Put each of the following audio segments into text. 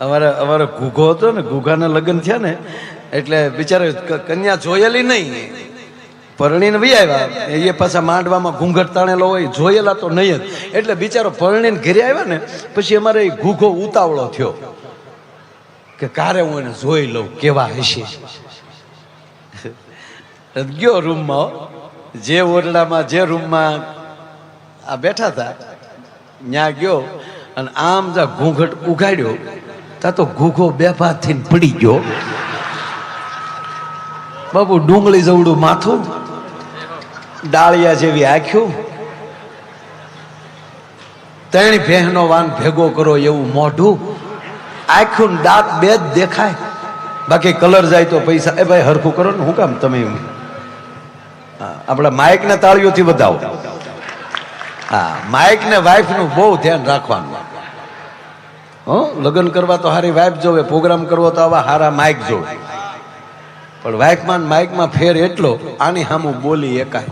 અમારે ઘૂઘો હતો ને, ઘૂઘાના લગ્ન થયા ને એટલે બિચારે કન્યા જોયેલી નહીં, પરણીને વહી આવ્યા. એ પાછા માંડવામાં ઘૂંઘટ તાણેલો હોય, જોયેલા તો નહીં જ. એટલે બિચારો પરણીને ઘરે આવ્યા ને પછી અમારે ઘૂઘો ઉતાવળો થયો કે કારે હું એને જોઈ લઉં કેવા હશે. ગયો રૂમમાં, જે ઓરડામાં જે રૂમમાં આ બેઠા હતા ત્યાં ગયો અને આમ જા ઘૂંઘટ ઉઘાડ્યો તા તો ઘૂઘો બે ભાગ થઈને પડી ગયો. બાબુ ડુંગળી જવડું માથું, ડાળિયા જેવી આંખ્યું, ત્રણ બહેનો વાન ભેગો કરો એવું મોઢું, આંખ્યું દાંત બે જ દેખાય, બાકી કલર જાય તો પૈસા. એ ભાઈ હરખું કરો ને, હું કામ તમે આપણા માઇક ને તાળીઓથી બતાવો. હા, માઇક ને વાઇફ નું બહુ ધ્યાન રાખવાનું. લગ્ન કરવા તો હારી વાઇફ જોવે, પ્રોગ્રામ કરવો તો આવા હારા માઇક જોવે. પણ વાઇફમાં માઇકમાં ફેર એટલો, આની સામું બોલી એકાય,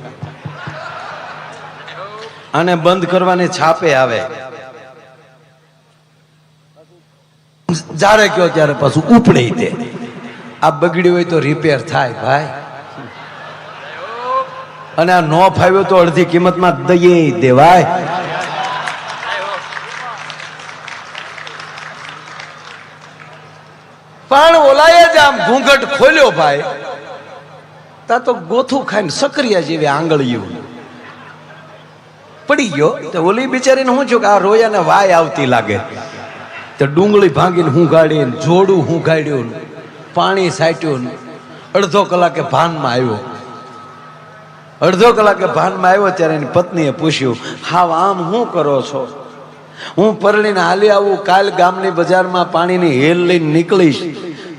આને બંધ કરવાની છાપે આવે. જ્યારે કયો ત્યારે પાછું ઉપડી દે. આ બગડી હોય તો રિપેર થાય ભાઈ, અને આ નો ફાવ્યો તો અડધી કિંમતમાં દઈએ દેવાય. પણ ઓલાએ જ આમ ઘૂંઘટ ખોલ્યો ભાઈ, તા તો ગોથું ખાઈને સકરિયા જેવી આંગળીઓ પડી ગયો. તો ઓલી બિચારીને શું થયું કે આ રોયાને વાય આવતી લાગે, તો ડુંગળી ભાંગીને હું ગાડીને જોડું હું ગાડ્યું, પાણી સાટ્યું, અડધો કલાકે ભાનમાં આવ્યો. અડધો કલાકે ભાનમાં આવ્યો ત્યારે એની પત્નીએ પૂછ્યું, હાવ આમ શું કરો છો? હું પરણીને હાલી આવું, કાલ ગામની બજારમાં પાણીની હેલ લઈને નીકળીશ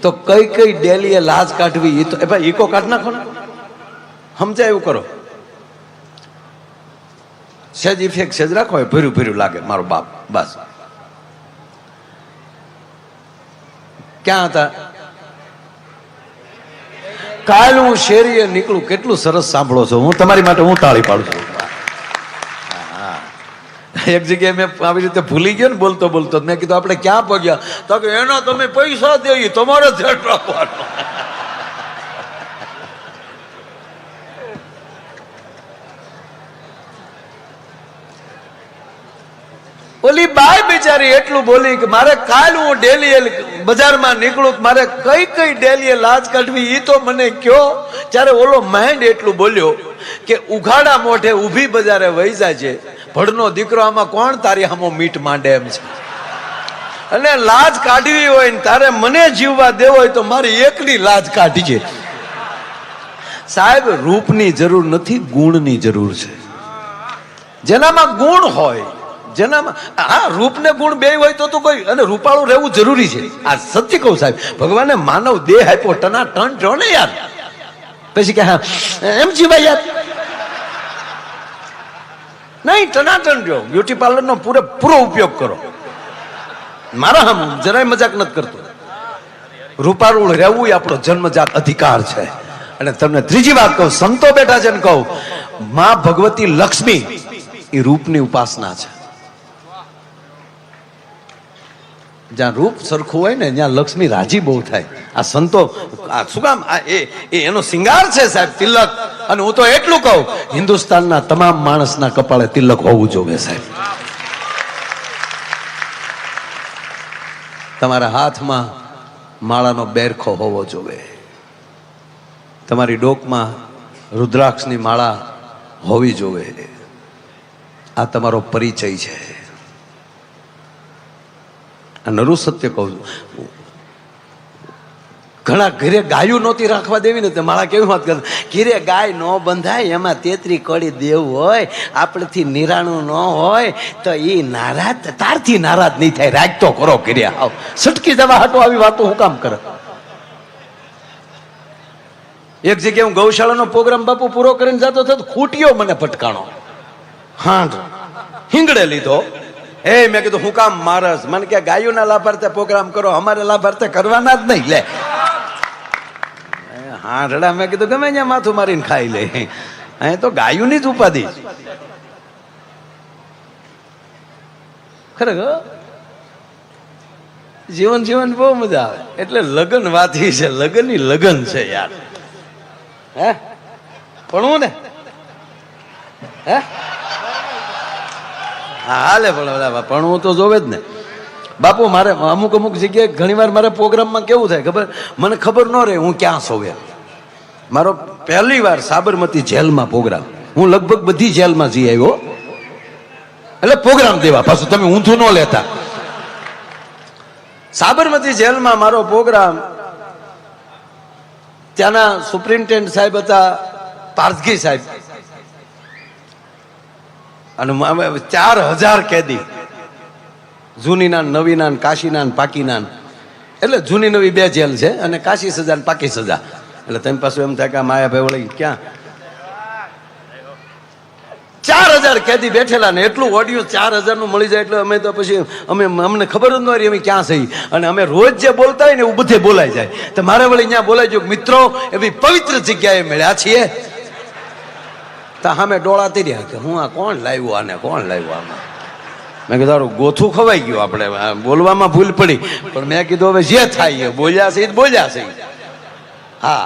તો કઈ કઈ ડેલીએ લાજ કાઢવી, એ તો એ ભાઈ ઈકો કાઢ નાખો ને, સમજાય એવું કરો. સેજ ઇફેક્ટ સેજ રાખો, ભર્યું ભર્યું લાગે મારો બાપ. બસ ક્યાં હતા? કાલ હું શેરીએ નીકળું. કેટલું સરસ સાંભળો છો, હું તમારી માટે હું તાળી પાડું છું. એક જગ્યાએ મેં આવી રીતે ભૂલી ગયો ને બોલતો બોલતો, મેં કીધું આપણે ક્યાં પગ્યા? તો કે એનો તમે પૈસા દે, તમારે ધ્યાન રાખવાનું. ઓલી બાઈ બિચારી એટલું બોલી કે મારે કાલ હું ડેલી બજારમાં નીકળું, મારે કઈ કઈ ડેલીએ લાજ કાઢવી એ તો મને કયો. ત્યારે ઓલો માઇન્ડ એટલું બોલ્યો કે ઉઘાડા મોઢે ઊભી બજારે વહી જાય છે, ભડનો દીકરો આમાં કોણ તારી હામો મીટ માંડે એમ છે. અને લાજ કાઢવી હોય ને તારે મને જીવવા દેવો હોય તો મારી એકની લાજ કાઢીજે. સાહેબ, રૂપની જરૂર નથી, ગુણની જરૂર છે. જેનામાં ગુણ હોય, જેનામાં હા રૂપ ને ગુણ બે હોય તો કોઈ, અને રૂપાળું રહેવું જરૂરી છે. આ સત્ય કહું સાહેબ, ભગવાને માનવ દેહ આપ્યો, ટના ટન જો ને યાર, પછી કે હા એમ જીવાય યાર? નહીં, ટનાટન જો. બ્યુટી પાર્લર નો પૂરેપૂરો ઉપયોગ કરો. મારા હમ જરાય મજાક નથી કરતો. રૂપાળું રહેવું એ આપણો જન્મજાત અધિકાર છે. અને તમને ત્રીજી વાત કહું, સંતો બેઠા છે ને કહું, માં ભગવતી લક્ષ્મી એ રૂપની ઉપાસના છે. જ્યાં રૂપ સરખું હોય ને ત્યાં લક્ષ્મી રાજી બહુ થાય. આ સંતો શું કામ, એનો શિંગાર છે સાહેબ, તિલક. અને હું તો એટલું કહું, હિન્દુસ્તાનના તમામ માણસના કપાળે તિલક હોવું જોઈએ સાહેબ. તમારા હાથમાં માળાનો બેરખો હોવો જોઈએ, તમારી ડોકમાં રુદ્રાક્ષની માળા હોવી જોઈએ. આ તમારો પરિચય છે. નરું સત્ય કહું છું, ઘણા ઘરે ગાયું નહોતી રાખવા દેવી ને, મારા કેવી વાત કરતા, ઘરે ગાય ન બંધાય, એમાં 33 કડી દેવું હોય, આપણેથી નિરાણું ન હોય તો એ નારાજ, તારથી નારાજ નહીં થાય, રાખતો કરો ઘરે. આવ સટકી જવા હાટો આવી વાતો હું કામ કરે? એક જગ્યાએ હું ગૌશાળાનો પ્રોગ્રામ બાપુ પૂરો કરીને જતો હતો, ખૂટ્યો મને ફટકાણો. હા, હિંગડે લીધો. મેં કીધું હું કામ મારસ? મને કે ગાયોના લાભાર્થે પ્રોગ્રામ કરો, અમારે લાભાર્થે કરવાના જ નહીં. લે હા રડા. મેં કીધું ગમે ત્યાં માથું મારીને ખાઈ લે, અહીંયા તો ગાયોની જ ઉપાધિ. ખરેખર જીવન જીવન બહુ મજા આવે. એટલે લગન વાથી છે, લગનની લગન છે યાર. હે ભણવું ને હે હા હાલે પણ ભણવું તો જોવે જ ને બાપુ. મારે અમુક અમુક જગ્યાએ ઘણી વાર મારા પ્રોગ્રામમાં કેવું થાય ખબર, મને ખબર ન રહે હું ક્યાં સોવે. મારો પહેલી વાર સાબરમતી જેલમાં પ્રોગ્રામ, હું લગભગ બધી જેલમાં જઈ આવ્યો, એટલે પ્રોગ્રામ દેવા પાછું તમે ઊંધું ન લેતા. સાબરમતી જેલમાં મારો પ્રોગ્રામ, ત્યાંના સુપ્રિન્ટેન્ડન્ટ સાહેબ હતા પારસગી સાહેબ, અને 4000 કેદી, જૂની નાન, નવી નાન, કાશી નાન, પાકી નાન. એટલે જૂની નવી 2 જેલ છે, અને કાશી સજા ને પાકી સજા. એટલે તમે પાછું એમ થાય કે માયાભાઈ વળી ક્યાં 4000 કેદી બેઠેલા ને એટલું ઓડિયો 4000 નું મળી જાય. એટલે અમે તો પછી અમને ખબર જ ન રહી અમે ક્યાં સહી. અને અમે રોજ જે બોલતા હોય ને એવું બધે બોલાઈ જાય. તો મારે વળી અહીંયા બોલાઈ ગયું, મિત્રો એવી પવિત્ર જગ્યાએ મળ્યા છીએ. તો સામે ડોળા તર્યા કે હું આ કોણ લાવ્યું, આને કોણ લાવ્યું આમાં. મેં કીધું તારું ગોથું ખવાઈ ગયું, આપણે બોલવામાં ભૂલ પડી. પણ મેં કીધું હવે જે થાય એ બોલ્યા છે બોલ્યા છે. હા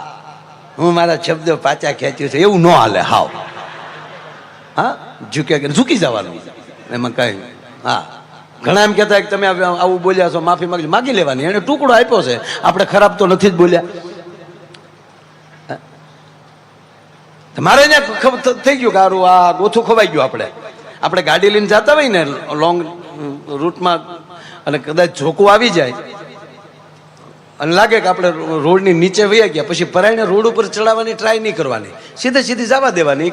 હું મારા શબ્દો પાછા ખેંચ્યું છે એવું ન હાલે હાવ. હા ઝૂક્યા કે ઝૂકી જવાનું એમાં કઈ. હા ઘણા એમ કહેતા કે તમે આવું બોલ્યા છો, માફી માંગી, માગી લેવાની. એને ટુકડો આપ્યો છે, આપણે ખરાબ તો નથી જ બોલ્યા. મારે અહીંયા ખબર થઈ ગયું કે સારું આ ગોથું ખવાઈ ગયું. આપણે ગાડી લઈને જતા હોય ને લોંગ રૂટમાં, અને કદાચ ઝોકું આવી જાય અને લાગે કે આપણે રોડની નીચે વહી ગયા, પછી પરાયણે રોડ ઉપર ચડાવવાની ટ્રાય નહીં કરવાની, સીધે સીધી જવા દેવાની.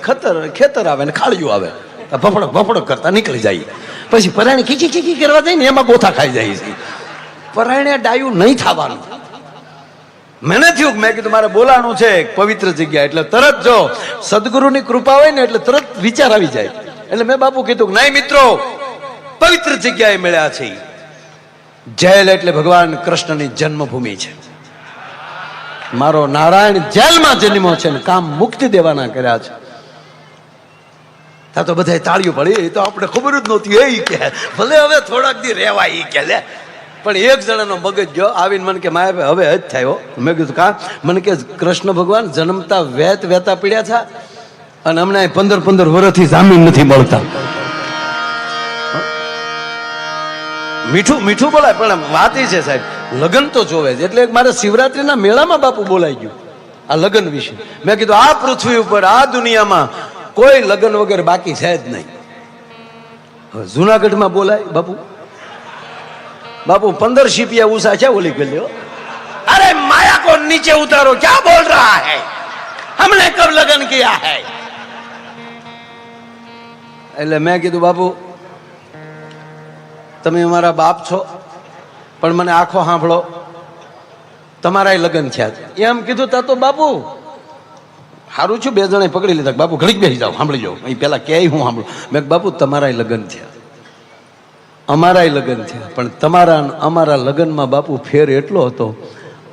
ખેતર આવે ને ખાળિયું આવે, ભફડો કરતા નીકળી જાય. પછી પરાયણે ખીચી ખીચી કરવા જાય ને એમાં ગોથા ખાઈ જાય છે. પરાયણે ડાયું નહીં થવાનું. મને થયું મેં કીધું મારે બોલાવાનું છે પવિત્ર જગ્યા, એટલે તરત જો સદગુરુની કૃપા હોય ને એટલે તરત વિચાર આવી જાય. એટલે મેં બાપુ કીધું કે નહીં મિત્રો, પવિત્ર જગ્યાએ મળ્યા છે. જેલ એટલે ભગવાન કૃષ્ણની જન્મભૂમિ છે. મારો નારાયણ જેલમાં જન્મ્યો છે ને કામ મુક્તિ દેવાના કર્યા છે. ત્યાં તો બધા તાળીઓ પડી, એ તો આપણે ખબર જ નહોતી. એ કે ભલે હવે થોડાક દી રહેવાય એ કે લે. પણ એક જણાનો મગજ જો આવીને મને કે માયા હવે જ થયો. મેં કીધું કા? મને કે કૃષ્ણ ભગવાન જન્મતા વેતા પીડ્યા હતા, અને હમણાં 15 વર્ષથી જામીન નથી મળતા. મીઠું બોલાય, પણ વાત એ છે સાહેબ, લગ્ન તો જોવે છે. એટલે મારે શિવરાત્રીના મેળામાં બાપુ બોલાઈ ગયું આ લગ્ન વિશે. મેં કીધું આ પૃથ્વી ઉપર આ દુનિયામાં કોઈ લગ્ન વગર બાકી છે જ નહીં. જુનાગઢમાં બોલાય બાપુ 15 સિપિયા ઉષા છે ઓલી ગલ્યો. અરે માયા को नीचे उतारो, क्या बोल रहा है, हमने कब लगन किया है. એટલે મેં કીધું બાપુ તમે અમારા બાપ છો, પણ મને આખો સાંભળો, તમારા લગ્ન થયા છે એમ કીધું. તા તો બાપુ સારું છું, 2 જણે પકડી લીધા. બાપુ ઘડીક બેસી જાઓ, સાંભળી જાઓ. અહીં પેલા કે હું સાંભળું. મેં બાપુ તમારા લગ્ન થયા, અમારા લગ્ન થયા, પણ તમારા અમારા લગ્નમાં બાપુ ફેર એટલો હતો,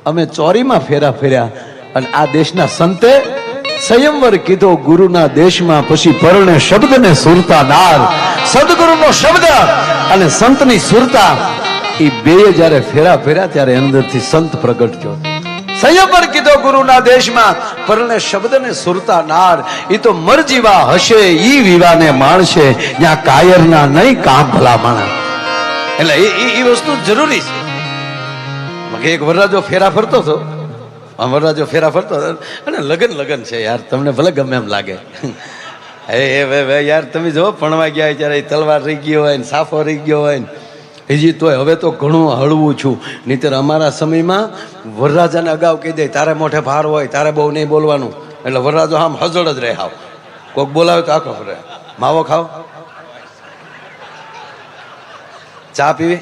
અમે ચોરીમાં ફેરા ફેર્યા. અને આ દેશના સંતે સંયમવર કીધો ગુરુના દેશમાં, પછી પરણે શબ્દને સુરતા નાર. સદગુરુનો શબ્દ અને સંતની સુરતા, એ બે જયારે ફેરા ફેર્યા ત્યારે અંદરથી સંત પ્રગટ થયો. સંયમવર કીધો ગુરુના દેશમાં, પરણે શબ્દને સુરતા નાર. એ તો મરજીવા હશે ઈ વિવાને માણશે, જ્યાં કાયરના નહીં કામ ભલા માણા. એટલે એ વસ્તુ જરૂરી છે. એક વરરાજો ફેરા ફરતો હતો, વરરાજો ફેરા ફરતો હતો, અને લગન છે યાર, તમને ભલે ગમે એમ લાગે. યાર તમે જો ભણવા ગયા ત્યારે તલવાર રહી ગયો હોય ને સાફો રહી ગયો હોય ને, હજી તોય હવે તો ઘણું હળવું છું. નહીંતર અમારા સમયમાં વરરાજાને અગાઉ કહી દે તારે મોઢે ભાર હોય, તારે બહુ નહીં બોલવાનું. એટલે વરરાજો આમ હજળ જ રહે. હાવ કોઈક બોલાવે તો આખો ફરે. માવો ખાવ, ચા પીવી,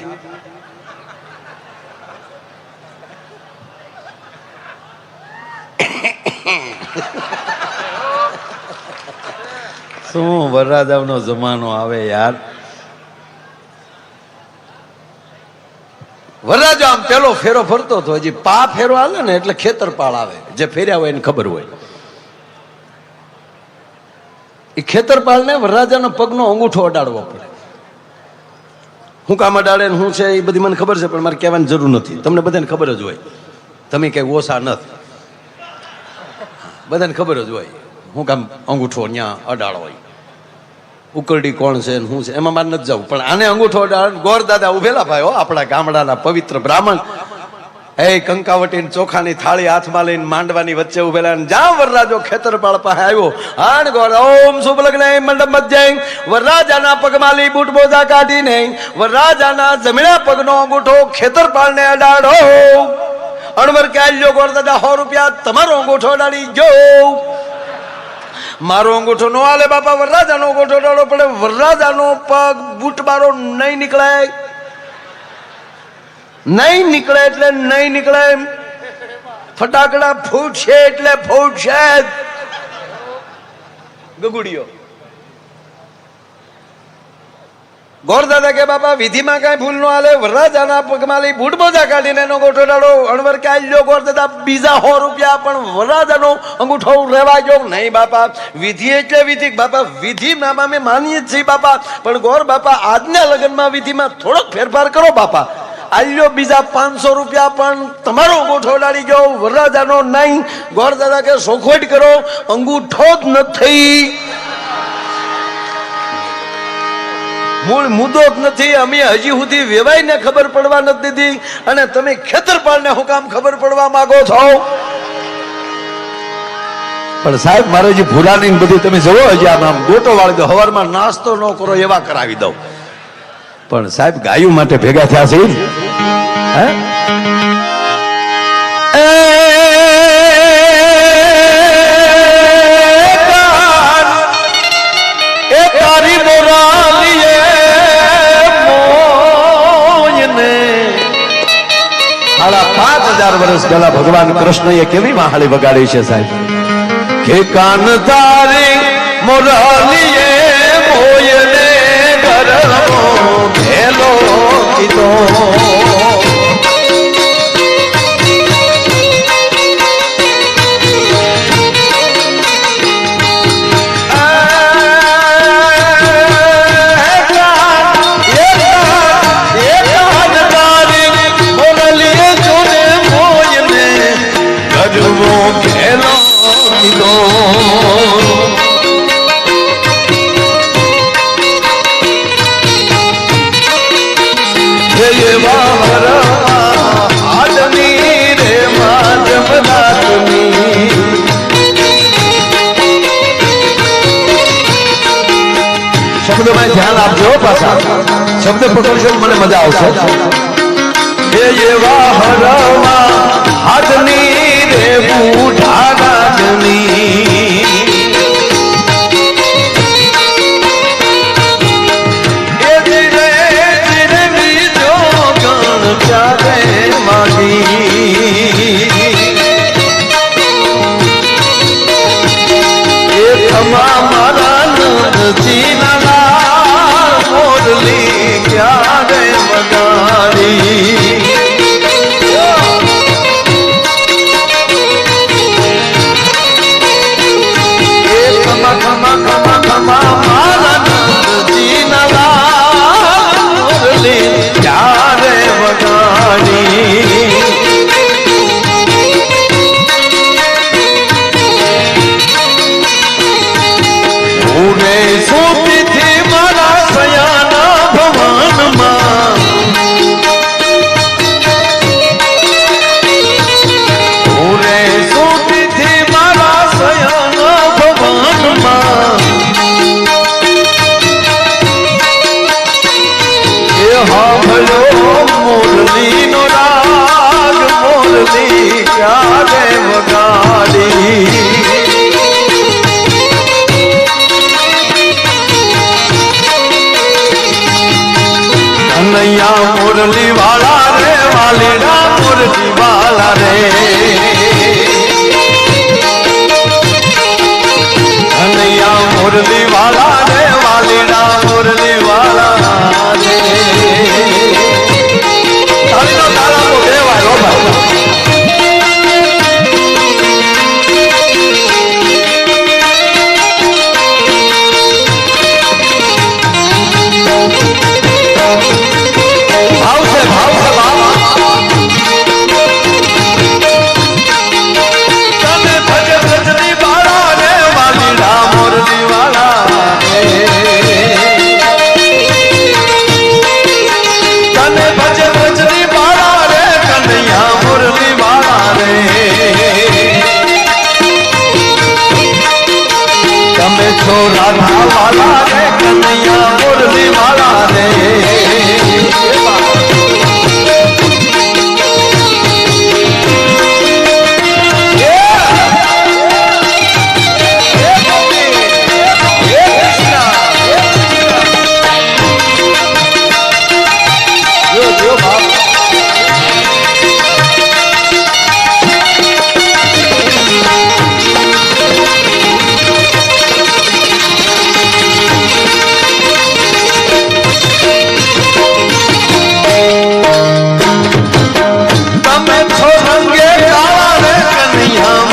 શું વરરાજાનો જમાનો આવે યાર. વરરાજો આમ પેલો ફેરો ફરતો હતો, હજી પા ફેરો હાલે ને એટલે ખેતરપાળ આવે, જે ફેર્યા હોય એને ખબર હોય. એ ખેતરપાળ ને વરરાજાનો પગનો અંગૂઠો અડાડવો પડે. હું કામ અડાડે ને શું છે એ બધી મને ખબર છે, પણ મારે કહેવાની જરૂર નથી. તમને બધાને ખબર જ હોય, તમે કંઈ ઓછા નથી, બધાને ખબર જ હોય. હું કામ અંગૂઠો ત્યાં અડાડો હોય, ઉકરડી કોણ છે શું છે એમાં મારે નથી જવું, પણ આને અંગૂઠો અડાડ. ગોર દાદા ઉભેલા ભાઈ આપણા ગામડાના પવિત્ર બ્રાહ્મણ, એ કંકાવટી ચોખાની થાળી હાથમાં લઈને માંડવાની વચ્ચે ઉભેલા. જ્યાં વરરાજો ખેતરપાળ પાસે આવ્યો, હાણ ગોર ઓમ શુભ લગ્ન મંડપ મધ્ય વરરાજાના પગમાલી બૂટ મોજા કાઢીને વરરાજાના જમણા પગનો અંગૂઠો ખેતરપાળને અડાડો. અણવર કાલ્યો ગોર દાદા 100 રૂપિયા તમારો અંગૂઠો અડાડી ગયો. મારો અંગૂઠો નો હાલે બાપા, વરરાજાનો અંગૂઠો અડાડવો પડે. વરરાજાનો પગ બૂટ મારો નહીં નીકળે, નહીં નીકળે એટલે નહીં નીકળે. ફટાકડા ફૂટશે એટલે ફૂટશે. ગગુડીઓ ગોરદાદા કે બાપા વિધિમાં કઈ ભૂલ નો હાલે. વરરાજાના પગમાલી બૂટ મોજા કાઢીને એનો અંગૂઠો ડાળો. અણવર કાઢ્યો ગોરદાદા બીજા 100 રૂપિયા, પણ વરરાજાનો અંગૂઠો રેવા ગયો નહીં બાપા. વિધિ એટલે વિધિ બાપા, વિધિ નામ અમે માનીએ જ છીએ બાપા, પણ ગોર બાપા આજના લગ્નમાં વિધિમાં થોડોક ફેરફાર કરો બાપા. આલ્યો બીજા 500 રૂપિયા, પણ તમારો અંગૂઠો ડાળી ગયો, વરરાજાનો નહીં. ગોરદાદા કે સોખવટ કરો, અંગૂઠો જ નથી, મૂળ મુદ્દો જ નથી. અમે હજી સુધી વેવાઈને ખબર પડવા નથી દીધી, અને તમે ખેતરપાળને હું કામ ખબર પડવા માંગો છો? પણ સાહેબ મારે જે ભૂલાની બધી તમે જવો, હજી આમ ગોટો વાળી દો, હવારમાં નાસ્તો ન કરો એવા કરાવી દઉં. પણ સાહેબ ગાયું માટે ભેગા થયા છે તારી મોરાલીએ મોયને 5,500 વર્ષ પહેલા ભગવાન કૃષ્ણએ કેવી મહાળી વગાડી છે સાહેબ કે કાન તારી મોરાલીએ મોયને ઘરનો ભેલો કીધો. શબ્દમાં ધ્યાન આપજો, પાછા શબ્દ પકડશો મને મજા આવશે. એવા હરવા હાથની રે બુઢા રાજની એ ધીરે ધીરે બીજો ગણ ચાલે માગી એ તમા મારા નથી ક્યારે વગાડી એ ખમા ખમા ખમા ખમા મારા નંદજી ક્યારે વગાડી ઉને સોતી થી મારા સયાના ભવનમાં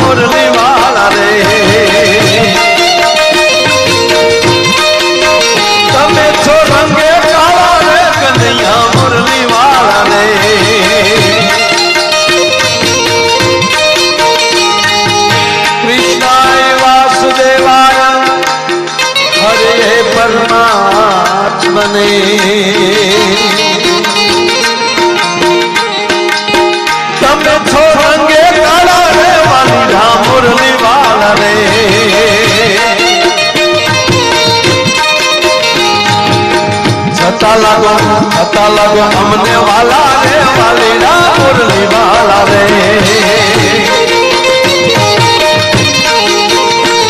મુરલી વાળા રે તમે છો રંગે કાળા રે કનૈયા મુરલી વાળા રે કૃષ્ણાય વાસુદેવાય હરે પરમાત્મને તમે છો રંગે કાળા રે વાલીડા મુરલી વાળા રે છતાં લાગો અમને વાલા રે વાલીડા મુરલી વાળા રે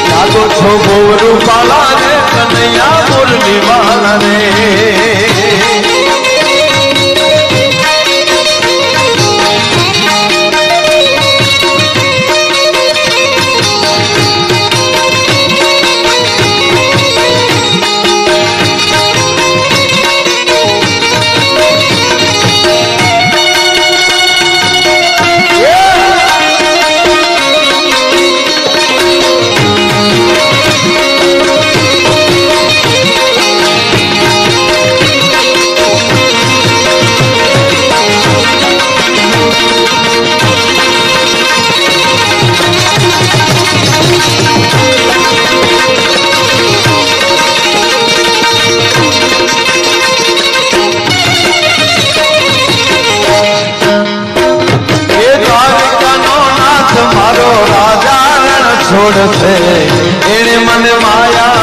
લાગો છો ગોરું પાલા રે કનૈયા મુરલી વાળા રે છોડશે એને મને માયા